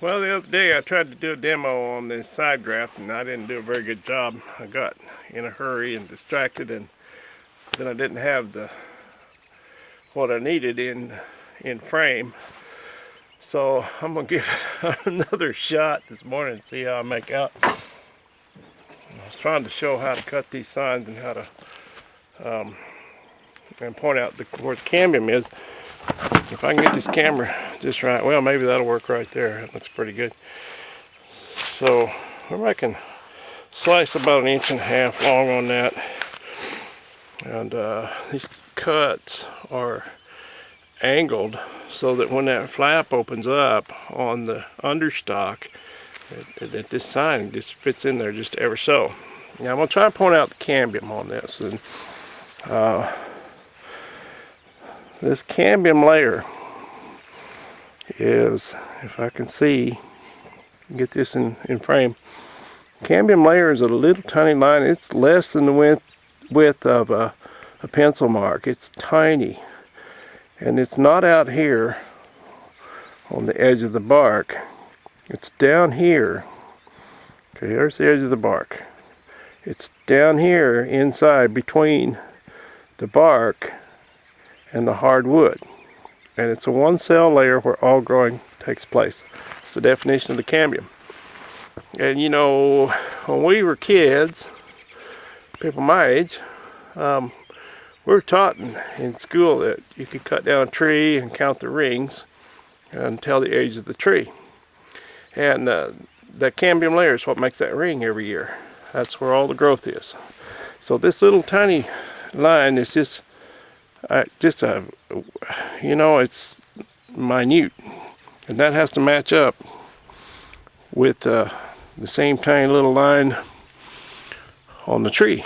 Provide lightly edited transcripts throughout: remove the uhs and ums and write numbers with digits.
Well, the other day I tried to do a demo on this side graft and I didn't do a very good job. I got in a hurry and distracted, and then I didn't have what I needed in frame. So I'm gonna give it another shot this morning and see how I make out. I was trying to show how to cut these signs and how to and point out where the cambium is. If I can get this camera just right, well, maybe that'll work right there. It looks pretty good. So I can slice about 1.5 inches long on that, and these cuts are angled so that when that flap opens up on the understock, that this sign just fits in there just ever so. Now I'm going to try to point out the cambium on this, and this cambium layer is, if I can see, get this in frame, cambium layer is a little tiny line. It's less than the width of a pencil mark. It's tiny, and it's not out here on the edge of the bark. It's down here. Okay, here's the edge of the bark. It's down here inside between the bark and the hard wood, and it's a one cell layer where all growing takes place. It's the definition of the cambium. And you know, when we were kids, people my age, we were taught in school that you could cut down a tree and count the rings and tell the age of the tree. And that cambium layer is what makes that ring every year. That's where all the growth is. So this little tiny line is just a, you know, it's minute, and that has to match up with the same tiny little line on the tree.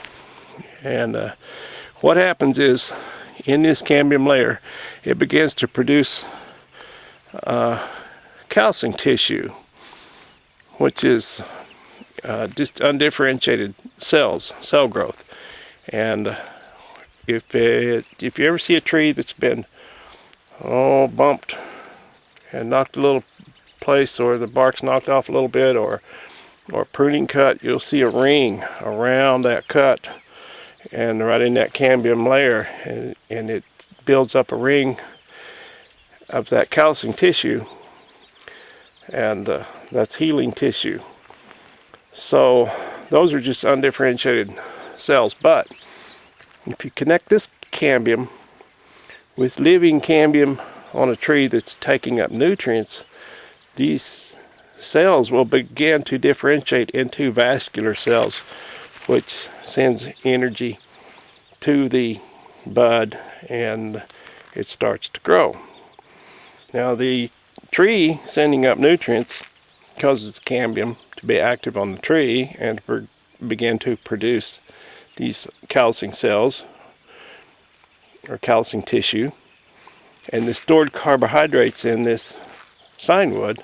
And what happens is, in this cambium layer, it begins to produce calcium tissue, which is just undifferentiated cell growth. And if you ever see a tree that's been bumped and knocked a little place, or the bark's knocked off a little bit, or pruning cut, you'll see a ring around that cut and right in that cambium layer, and it builds up a ring of that calcium tissue, and that's healing tissue. So those are just undifferentiated cells. But if you connect this cambium with living cambium on a tree that's taking up nutrients, these cells will begin to differentiate into vascular cells, which sends energy to the bud and it starts to grow. Now the tree sending up nutrients causes the cambium to be active on the tree and begin to produce these calcing cells or calcing tissue, and the stored carbohydrates in this sign wood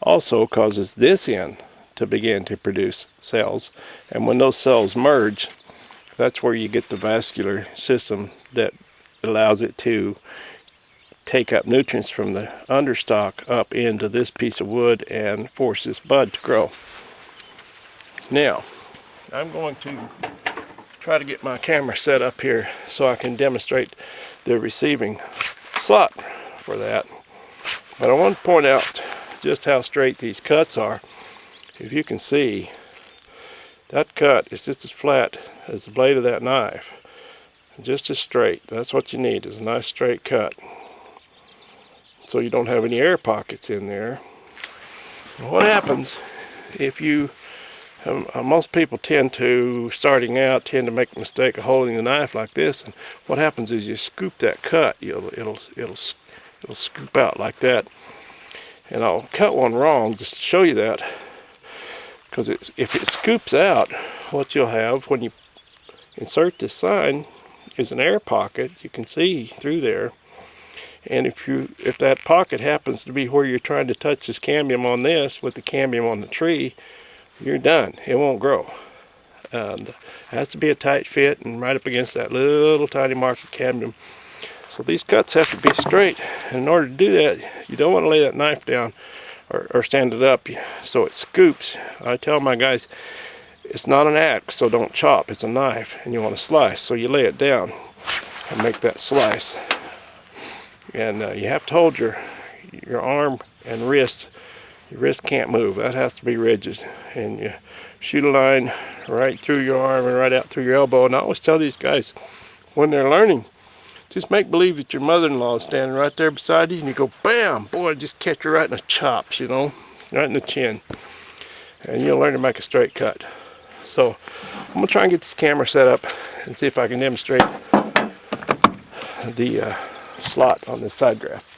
also causes this end to begin to produce cells, and when those cells merge, that's where you get the vascular system that allows it to take up nutrients from the understock up into this piece of wood and force this bud to grow. Now I'm going to try to get my camera set up here so I can demonstrate the receiving slot for that. But I want to point out just how straight these cuts are. If you can see, that cut is just as flat as the blade of that knife, just as straight. That's what you need, is a nice straight cut, so you don't have any air pockets in there. What happens if you most people starting out tend to make the mistake of holding the knife like this, and what happens is you scoop that cut, it'll scoop out like that. And I'll cut one wrong just to show you that, because if it scoops out, what you'll have when you insert this sign is an air pocket. You can see through there, and if that pocket happens to be where you're trying to touch this cambium on this with the cambium on the tree, you're done. It won't grow. And it has to be a tight fit and right up against that little tiny mark of cambium. So these cuts have to be straight, and in order to do that, you don't want to lay that knife down or stand it up so it scoops. I tell my guys, it's not an axe, so don't chop. It's a knife, and you want to slice. So you lay it down and make that slice. And you have to hold your arm and wrist. Your wrist can't move. That has to be rigid. And you shoot a line right through your arm and right out through your elbow. And I always tell these guys, when they're learning, just make believe that your mother-in-law is standing right there beside you, and you go, bam! Boy, just catch her right in the chops, you know, right in the chin. And you'll learn to make a straight cut. So I'm going to try and get this camera set up and see if I can demonstrate the slot on this side graft.